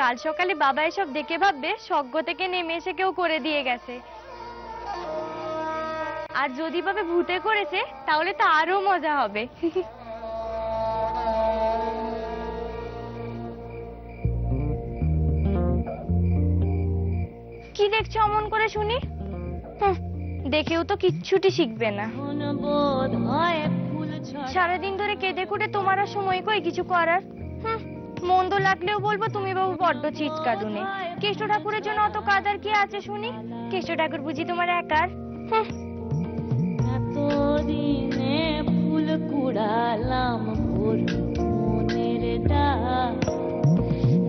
কাল সকালে বাবা এসব দেখে ভাববে স্বর্গ থেকে নেমে এসে কেউ করে দিয়ে গেছে। আর যদি ভাবে ভূতে করেছে তাহলে তো আরো মজা হবে। কি দেখছো অমন করে শুনি? দেখেও তো কিচ্ছুটি শিখবে না। সারাদিন ধরে কেঁদে কুটে তোমার আর সময় কই কিছু করার। মন্দ লাগলেও বলবো তুমি বাবু বড্ড চিৎকাদুনে। কেষ্ট ঠাকুরের জন্য অত কাদার কি আছে শুনি? কেষ্ট ঠাকুর বুঝি তোমার একার? এতদিনে ফুল কুড়ালাম মনের ডাক,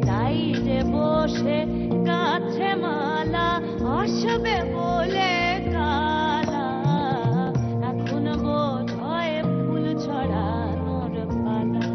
তাই যে বসে কাছে মালা আসবে বলে কালা, এখন বোধ হয় ফুল ছড়ানোর পালা।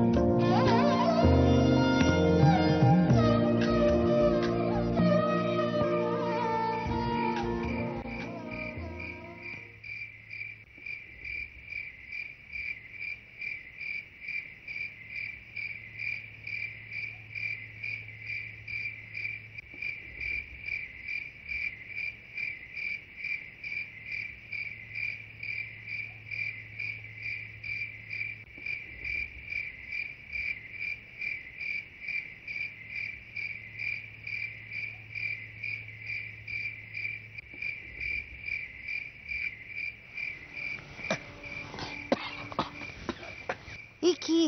কি কি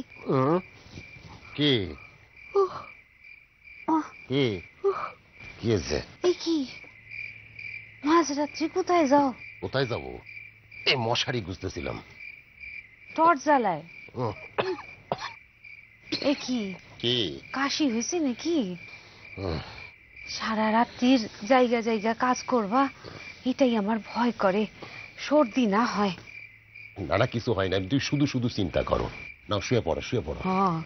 কি কি হয়েছে? কি মাঝরাত্রি কোথায় যাও? কোথায় যাবো? এই মশারি গুছতেছিলাম। টর্চ জ্বালায়? কি কি কাশি হয়েছে নাকি? সারা রাত্রির জায়গা জায়গা কাজ করবা, এটাই আমার ভয় করে সর্দি না হয়। না কিছু হয় না, তুই শুধু শুধু চিন্তা করো। না শুয়ে পড়ো শুয়ে পড়ো। হ্যাঁ,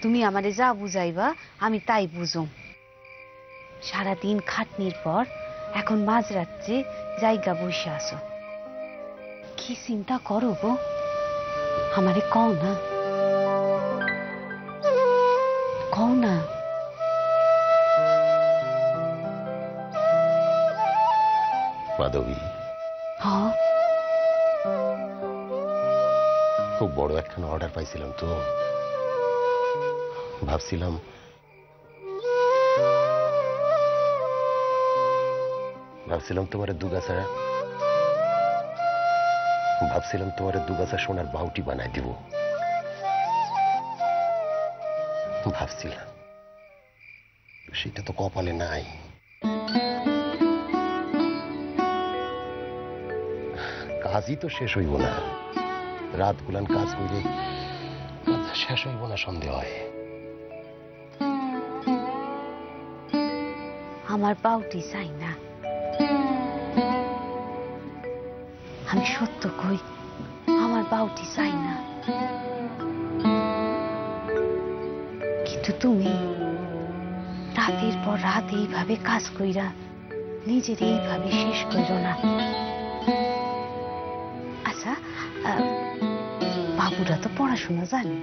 তুমি আমারে যা বুঝাইবা আমি তাই বুঝুম। সারাদিন খাটনির পর এখন মাঝরাত্রে জায়গা বসে আসো, কি চিন্তা করো গো? আমারে কও না, কও না। মাধবী, হ্যাঁ খুব বড় একখানা অর্ডার পাইছিলাম তো, ভাবছিলাম তোমার দুগাছা সোনার বাউটি বানাই দিব। ভাবছিলাম সেটা তো কপালে নাই। কাজই তো শেষ হইব না, রাত গুলান কাজ করে শেষ হইব না সন্দেহ হয়। আমার বাউটি চাই না, আমি সত্য কই, আমার বাউটি চাই না। কিন্তু তুমি রাতের পর রাত এইভাবে কাজ কইরা নিজের এইভাবে শেষ করো না। আচ্ছা, বাবুরা তো পড়াশোনা জানে,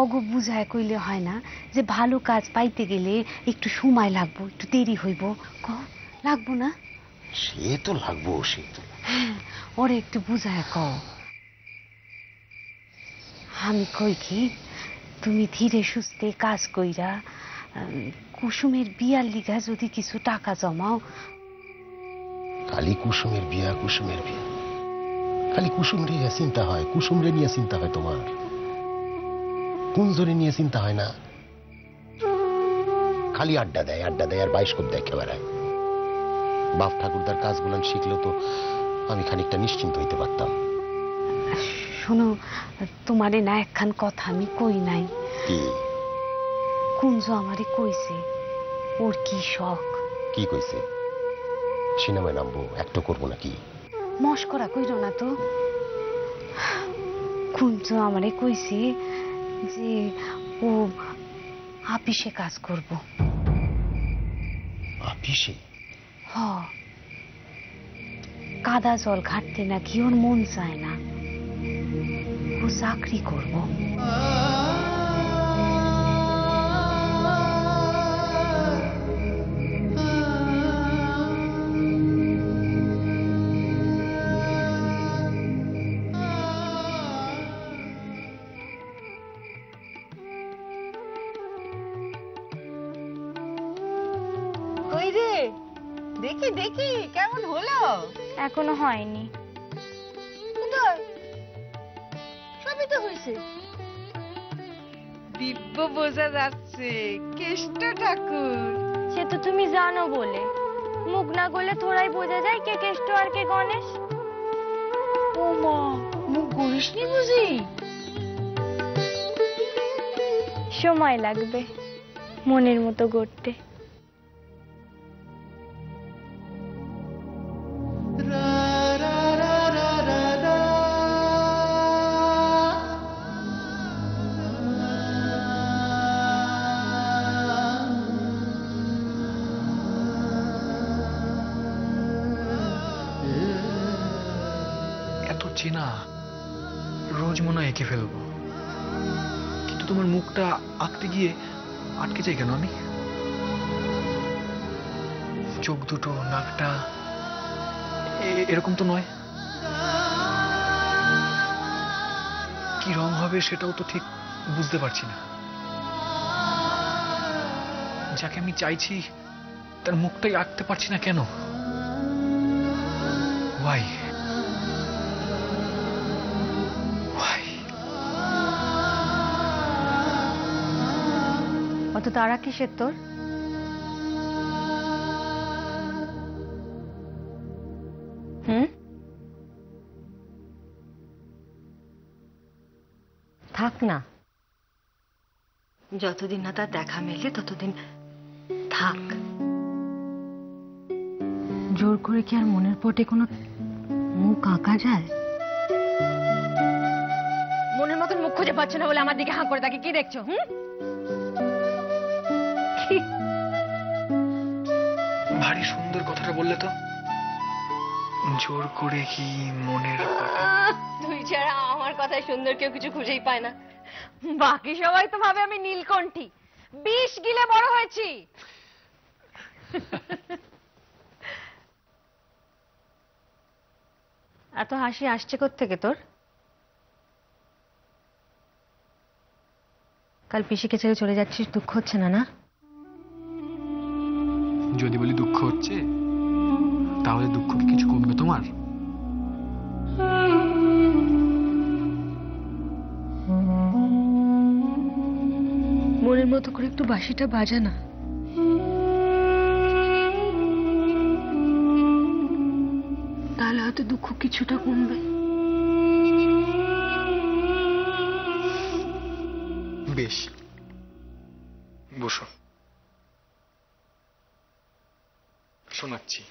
অগ বুঝায় কইলে হয় না যে ভালো কাজ পাইতে গেলে একটু সময় লাগবো, একটু দেরি হইব, লাগবো না? সে তো লাগবো, সে তো। ওরে একটু বুঝায় কও। আমি কই কি, তুমি ধীরে সুস্থে কাজ কইরা কুসুমের বিয়ার লিগা যদি কিছু টাকা জমাও। খালি কুসুমের বিয়া, কুসুমের বিয়া, খালি কুসুম রে চিন্তা হয়, কুসুম রে নিয়ে চিন্তা হয় তোমার, কুঞ্জরে নিয়ে চিন্তা হয় না। খালি আড্ডা দেয় আর বাইস্কোপ দেখে বেড়ায়। বাপ ঠাকুরদার কাজগুলান শিখলেও তো আমি খানিকটা নিশ্চিন্ত হইতে পারতাম। শোনো, তোমারে না একখান কথা আমি কই নাই? কি? কুঞ্জ আমারে কইছে ওর কি শখ। কি কইছে? সিনেমায় নামবো, একটা করবো নাকি? মস্করা কইরো না তো। কুঞ্জ আমারে কইছে যে ও আপিসে কাজ করব। আপিসে? কাদা জল ঘাটতে নাকি ওর মন চায় না, ও চাকরি করব। রে, দেখি দেখি কেমন হলো। এখনো হয়নি। সবই তো হয়েছে, দিব্য বোঝা যাচ্ছে কেষ্ট ঠাকুর। সে তো তুমি জানো বলে, মুখ না গলে থোড়াই বোঝা যায় কে কেষ্ট আর কে গণেশ। ও মা, মুখ গড়িসনি বুঝি? সময় লাগবে মনের মতো গড়তে। এত চেনা, রোজ মনে হয় এঁকে ফেলবো, কিন্তু তোমার মুখটা আঁকতে গিয়ে আটকে যাই কেন আমি? চোখ দুটো, নাকটা এরকম তো নয়। কি রং হবে সেটাও তো ঠিক বুঝতে পারছি না। যাকে আমি চাইছি তার মুখটাই আঁকতে পারছি না কেন? Why? অত তারা কিসের তোর? থাক না, যতদিন না তার দেখা মেলে ততদিন থাক। জোর করে কি আর মনের পটে কোনো মুখ আঁকা যায়? মনের মতন মুখ খুঁজে পাচ্ছ না বলে আমার দিকে হাঁ করে তাকে কি দেখছো? ভারী সুন্দর কথাটা বললে তো। জোর করে কি মনের পটে? তুই ছাড়া আমার কথায় সুন্দর কেউ কিছু খুঁজেই পায় না। বাকি সবাই তো ভাবে আমি নীলকণ্ঠী, বিষ গিলে বড় হয়েছি। এত হাসি আসছে কোত্থেকে তোর? কাল পিসিকে ছেড়ে চলে যাচ্ছিস, দুঃখ হচ্ছে না? না, যদি বলি দুঃখ হচ্ছে, তাহলে দুঃখ কি কিছু কমবে তোমার? মনের মতো করে একটু বাঁশিটা বাজা না। তাহলে হয়তো দুঃখ কিছুটা কমবে। বেশ, বসো, শোনাচ্ছি।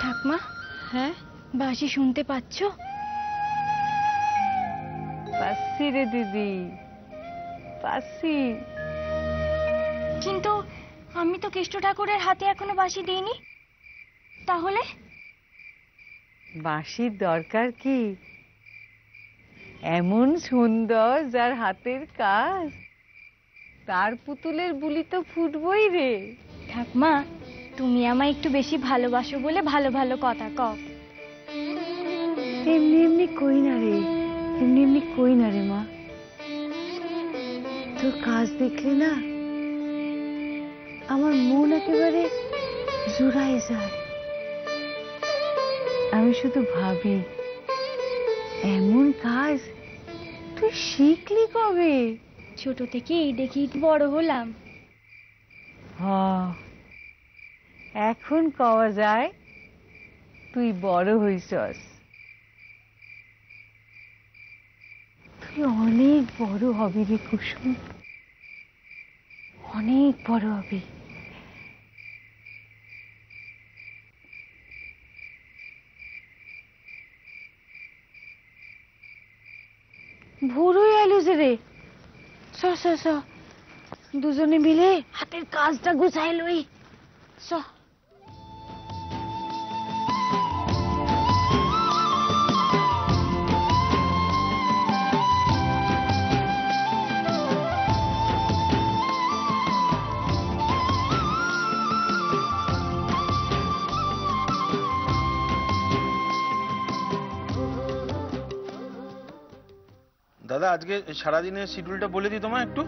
ঠাকমা, হ্যাঁ, বাঁশি শুনতে পাচ্ছ? পাচ্ছি রে দিদি, পাচ্ছি। কিন্তু আমি তো কেষ্ট ঠাকুরের হাতে এখনো বাঁশি দিইনি। তাহলে বাঁশির দরকার কি? এমন সুন্দর যার হাতের কাজ, তার পুতুলের বুলি তো ফুটবই রে। ঠাকমা, তুমি আমায় একটু বেশি ভালোবাসো বলে ভালো ভালো কথা কও। এমনি এমনি কই না রে, এমনি এমনি কই না রে মা। তোর কাজ দেখলে না আমার মন একেবারে জুড়াই যায়। আমি শুধু ভাবি, এমন কাজ তুই শিখলি কবে? ছোট থেকেই দেখি বড় হলাম। এখন কওয়া যায় তুই বড় হইছস। তুই অনেক বড় হবি রে কুসুম, অনেক বড় হবি। ভোর হয়ে এলো যে রে। চ চ চ, দুজনে মিলে হাতের কাজটা গুছাই লই। চ। দাদা, আজকে সারাদিনের শিডিউলটা বলে দিই তোমায় একটু।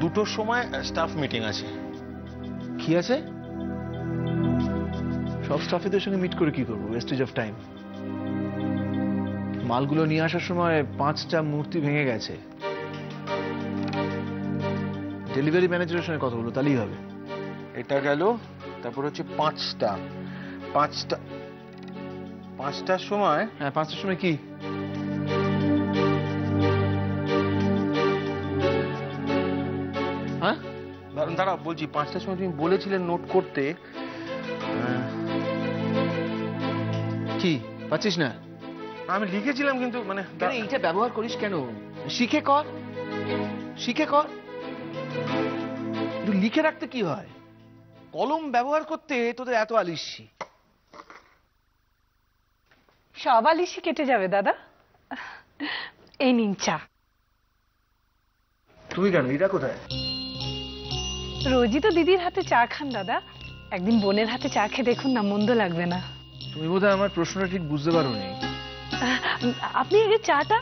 2টোর সময় স্টাফ মিটিং আছে। কি আছে? সব স্টাফেদের সঙ্গে মিট করে কি করবো? Wastage of time. মালগুলো নিয়ে আসার সময় 5টা মূর্তি ভেঙে গেছে। ডেলিভারি ম্যানেজারের সঙ্গে কথা বলো, তাহলেই হবে। এটা গেল, তারপর হচ্ছে 5টার সময়। হ্যাঁ, 5টার সময় কি? হ্যাঁ, দাঁড়া বলছি, 5টার সময় তুমি বলেছিলে নোট করতে। কি পাচ্ছিস না? আমি লিখেছিলাম কিন্তু মানে কেন এইটা ব্যবহার করিস কেন? শিখে কর, শিখে কর। তুই লিখে রাখতে কি হয়? কলম ব্যবহার করতে তোদের এত আলিস্যি। সব আলিশি কেটে যাবে দাদা। এই নিন চা। তুমি কেন? এটা কোথায়? রোজই তো দিদির হাতে চা খান দাদা, একদিন বোনের হাতে চা খেয়ে দেখুন না, মন্দ লাগবে না। তুমি বোধহয় আমার প্রশ্নটা ঠিক বুঝতে পারোনি। আপনি আগে চাটা।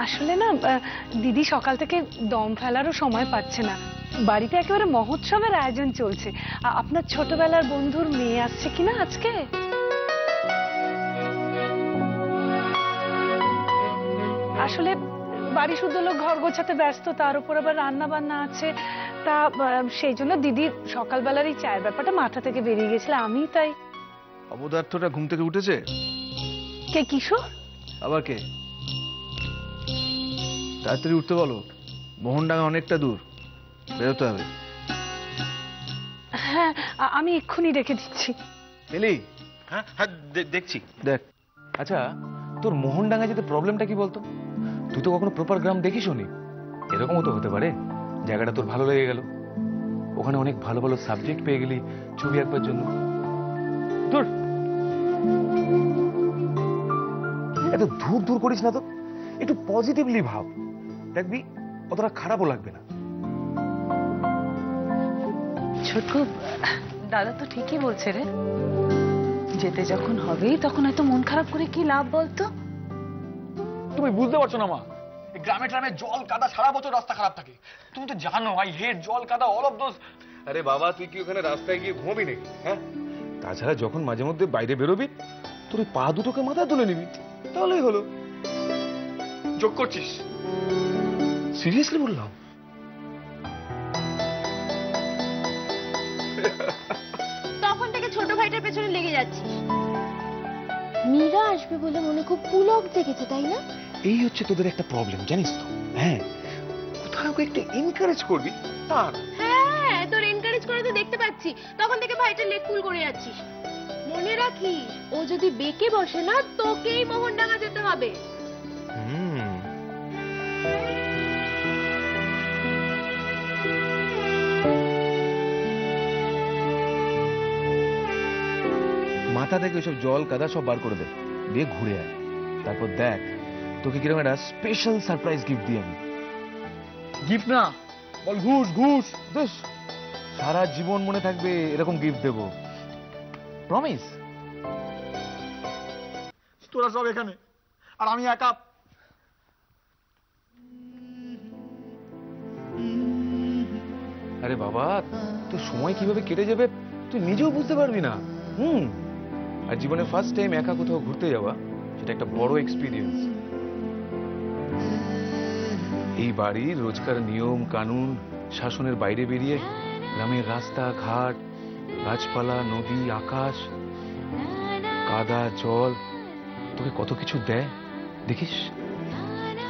আসলে না দিদি সকাল থেকে দম ফেলারও সময় পাচ্ছে না, বাড়িতে একেবারে মহোৎসবের আয়োজন চলছে। আপনার ছোটবেলার বন্ধুর মেয়ে আসছে কিনা আজকে? আসলে বাড়ি শুদ্ধ লোক ঘর গোছাতে ব্যস্ত, তার উপর আবার রান্না বান্না আছে, তা সেই জন্য দিদির সকালবেলার এই চায়ের ব্যাপারটা মাথা থেকে বেরিয়ে গেছিল, আমি তাই। অবদার্থটা ঘুম থেকে উঠেছে? কে? কিশোর? আবার কে? তাড়াতাড়ি উঠতে বলো, মোহনডাঙ্গা অনেকটা দূর, বেরোতে হবে। হ্যাঁ, আমি এক্ষুনি রেখে দিচ্ছি। এলি? হ্যাঁ হ্যাঁ, দেখছি। দেখ। আচ্ছা, তোর মোহনডাঙ্গা যেতে প্রবলেমটা কি বলতো? তুই তো কখনো প্রপার গ্রাম দেখিসনি। এরকমও তো হতে পারে জায়গাটা তোর ভালো লেগে গেল, ওখানে অনেক ভালো ভালো সাবজেক্ট পেয়ে গেলি ছবি আঁকবার জন্য। তোর এত দূর দূর করিস না তো, একটু পজিটিভলি ভাব, দেখবি অতটা খারাপও লাগবে না। ছোটকু, দাদা তো ঠিকই বলছে রে, যেতে যখন হবেই তখন এত মন খারাপ করে কি লাভ বলতো? তুমি বুঝতে পারছো না মা, গ্রামে ট্রামে জল কাদা, সারা বছর রাস্তা খারাপ থাকে। তুমি তো জানো আই হেট জল কাদা, অল অফ দোজ। আরে বাবা, তুই কি ওখানে রাস্তায় গিয়ে ঘুমাবি নাকি? হ্যাঁ, তাছাড়া যখন মাঝে মধ্যে বাইরে বেরোবি তোর ওই পা দুটোকে মাথায় তুলে নিবি, তাহলেই হলো। যোগ করছিস? সিরিয়াসলি বললাম। তখন থেকে ছোট ভাইটার পেছনে লেগে যাচ্ছিস। মীরা আসবে বলে মনে খুব পুলক দেখেছে, তাই না? এই হচ্ছে তোদের একটা প্রবলেম, জানিস তো? হ্যাঁ, কোথাও ওকে একটু এনকারেজ করবি, তার হ্যাঁ, তোর এনকারেজ করে তো দেখতে পাচ্ছি, তখন থেকে ভাইটার লেগ পুল করে যাচ্ছিস। মনে রাখিস, ও যদি বেঁকে বসে না, তোকেই মোহনডাঙ্গা যেতে হবে। মাথা থেকে ওইসব জল কাদা সব বার করে দে, দিয়ে ঘুরে আয়, তারপর দেখ তোকে কিরকম একটা স্পেশাল সারপ্রাইজ গিফট দিই আমি। গিফট না, বল ঘুষ। ঘুষ বেশ, সারা জীবন মনে থাকবে এরকম গিফট দেবো, প্রমিস। তোরা সব এখানে আর আমি একা। আরে বাবা, তোর সময় কিভাবে কেটে যাবে তুই নিজেও বুঝতে পারবি না। আর জীবনে ফার্স্ট টাইম একা কোথাও ঘুরতে যাওয়া, সেটা একটা বড় এক্সপিরিয়েন্স। এই বাড়ির রোজকার নিয়ম কানুন শাসনের বাইরে বেরিয়ে গ্রামের রাস্তা ঘাট, গাছপালা, নদী, আকাশ কাদা জল তোকে কত কিছু দেয় দেখিস,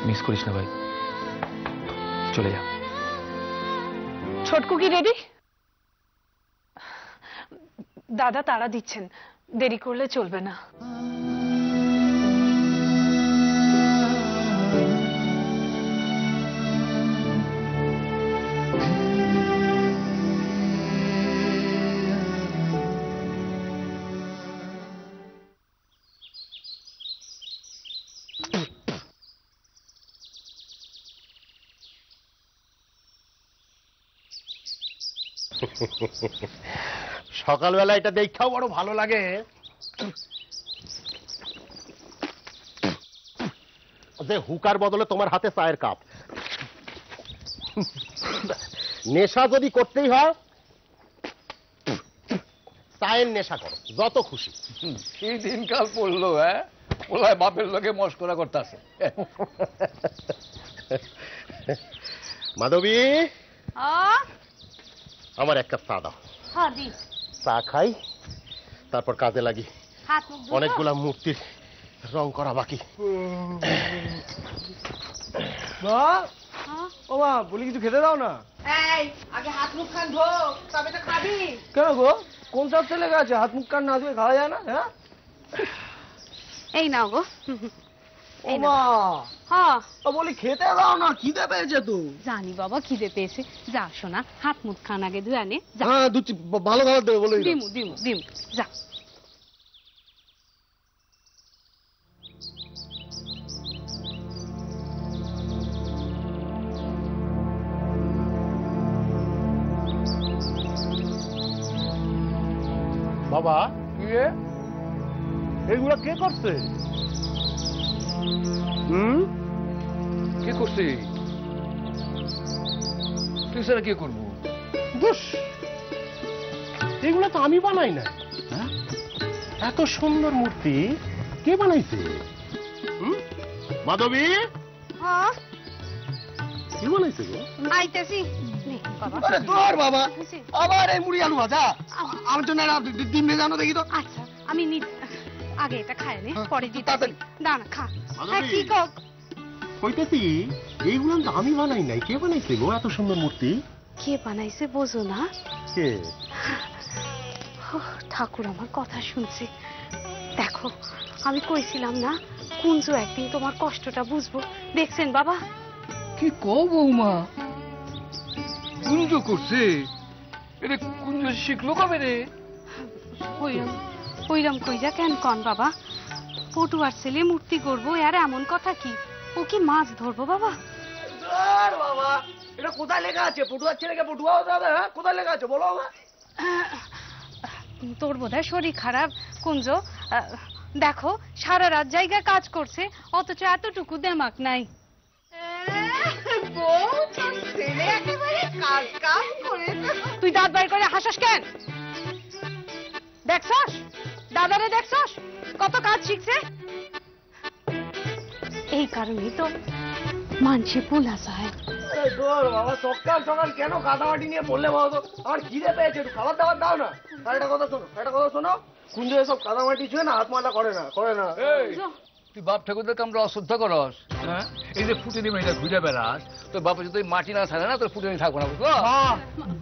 মিস করিস না ভাই। চলে যা। ছোটকু কি রেডি? দাদা তাড়া দিচ্ছেন, দেরি করলে চলবে না। সকালবেলা এটা দেখাও বড় ভালো লাগে। যে হুকার বদলে তোমার হাতে চায়ের কাপ। নেশা যদি করতেই হয় চায়ের নেশা করো, যত খুশি। এই দিনকাল পড়লো, হ্যাঁ ওলাই বাপের লোকে মস্করা করতেছে। মাধবী, আমার এক কাপ চা দাও। চা খাই, তারপর কাজে লাগি। অনেকগুলা মূর্তির রং করা বাকি। ও মা, বলি কিছু খেতে দাও না। আগে হাত মুখ খান ধো, তবে তো খাবি। কেন গো, কোন সব ছেলে গেছে? হাত মুখ কান না ধুয়ে খাওয়া যায় না? হ্যাঁ এই নাও গো। ও মা, হ্যাঁ বলি খেতে দাও না, খিদে পেয়েছে তো। জানি বাবা খিদে পেয়েছে, যা শোনা হাত মুখ খান আগে ধুয়ে আনে। হ্যাঁ দুটি ভালো খাবার দেবে বলে দিমু দিমু দিমু, যা। বাবা, কি রে? এগুলো কে করছে? কি করছি তুই? স্যার কি করবো? এগুলো তো আমি বানাই না। এত সুন্দর মূর্তি কে বানাইছে? মাধবী, হ্যাঁ কে বানাইছে গো? আইতাছি। নে বাবা। আরে তোর বাবা, আবার এই মুড়ি আলু ভাজা আমার জন্য ডিম ভেজে আনো দেখি তো। আচ্ছা আমি আগে এটা খায় নে, পরে দিতে। তাড়াতাড়ি। দাঁড়া খা। মাধবী। হ্যাঁ কি কক? কইতেছি এইগুলো তো আমি বানাই নাই। কে বানাইছে গো এত সুন্দর মূর্তি? কে বানাইছে বোঝো না? কে? ঠাকুর আমার কথা শুনছে। দেখো আমি কইছিলাম না কুঞ্জু একদিন তোমার কষ্টটা বুঝবো। দেখছেন বাবা? কি কও বৌমা, কুঞ্জ করছে? এটা কুঞ্জ শিখলো কবে রে? ওইরম কইরা কেন কন বাবা? পটুয়ার ছেলে মূর্তি করবো, আর এমন কথা কি? ও কি মাছ ধরবো বাবা? বাবা, এটা কোথায় লেখা আছে? পটুয়ার ছেলেকে পটুয়া হতে হবে? হ্যাঁ কোথায় লেখা আছে বলো? তোর বোধহয় শরীর খারাপ কুঞ্জ। দেখো সারা রাত জায়গায় কাজ করছে, অথচ এতটুকু দেমাক নাই। তুই দাঁত বাইর করে হাসস কেন? দেখছস দাদারে, দেখছস কত কাজ শিখছে? এই কারণেই তো মানসি ভুলা যায়। তোর বাবা সকাল সকাল কেন কাদামাটি নিয়ে পড়লে বলতো? আমার খিদে পেয়েছে, একটু খাবার দাবার দাও না। আর একটা কথা শোনো, একটা কথা শোনো, কুঞ্জ এসব কাদামাটি ছুঁয়ে না হাত মালা করে না, করে না। তুই বাপ ঠাকুরদেরকে আমরা অশ্রদ্ধা করস? হ্যাঁ, এই যে ফুটে দিবে এটা ঘুরে বেড়াস, তোর বাপে যদি মাটি না থাকে না তোর ফুটে থাকবো না, বুঝলো?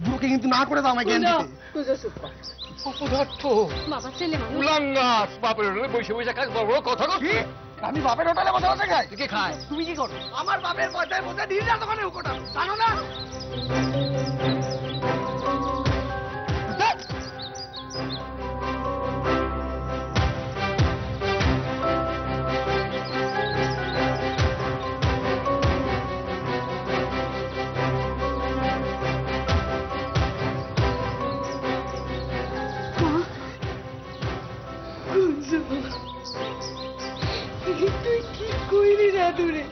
বুকে কিন্তু না করে দাও আমাকে। অপদার্থ বাবা ছেলে মানুষ। উলাঙ্গাস, বাপের হোটেলে বসে বসে খাস, বড় বড় কথা কস। আমি বাপের হোটেলে বসে বসে খাই? তুই কে খায়? তুমি কি করো? আমার বাপের পয়সায় বসে দিন না দোকানে ওটা, জানো না? তুই কি কইলি না দূরে?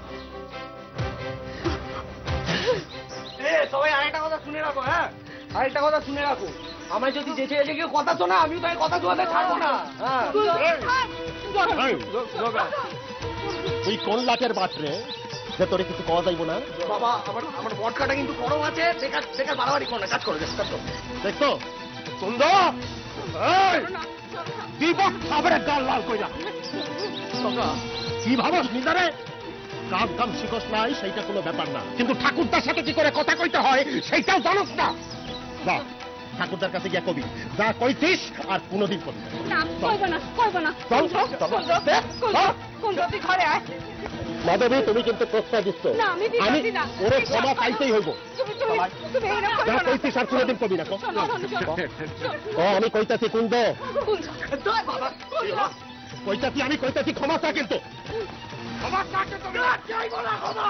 সবাই আরেকটা কথা শুনে রাখো, হ্যাঁ আরেকটা কথা শুনে রাখো, আমার যদি যেতে এসে কেউ কথা শোনা আমিও তাই কথা শোনাতে ছাড়বো না। তুই কোন লাটের বাটরে যে তোরে কিছু পাওয়া যাইব না? বাবা আমার বটকাটা কিন্তু গরম আছে, বেকার বেকার বাড়াবাড়ি করো না, কাজ করো, কাজ করো। দেখতো সুন্দর দিব খাবারের গাল লাল কইরা কি ভাবস নিজারে কাজ কাম শিখস নাই সেইটা কোনো ব্যাপার না, কিন্তু ঠাকুরদার সাথে কি করে কথা কইতে হয় সেইটাও জানোস না। বাহ, ঠাকুরদার কাছে গিয়া কবি যা কইতিস আর কোনোদিন কবি না কইব না তুই ঘরে আয়। মাধবী, তুমি কিন্তু প্রস্তাব দিচ্ছ, না, আমি দিচ্ছি না। ওরে ক্ষমা চাইতেই হইব। তুমি এরকম যা কইতিস আর কোনোদিন কবি না। ও আমি কইতাছি কুন্দ, কইতাছি আমি কইতাছি ক্ষমা চা, কিন্তু ক্ষমা চা কিন্তু চাইব না ক্ষমা।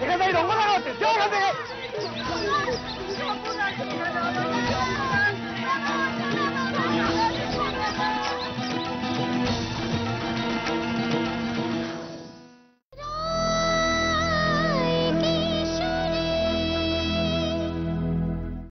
এখানে রঙ্গ লাগা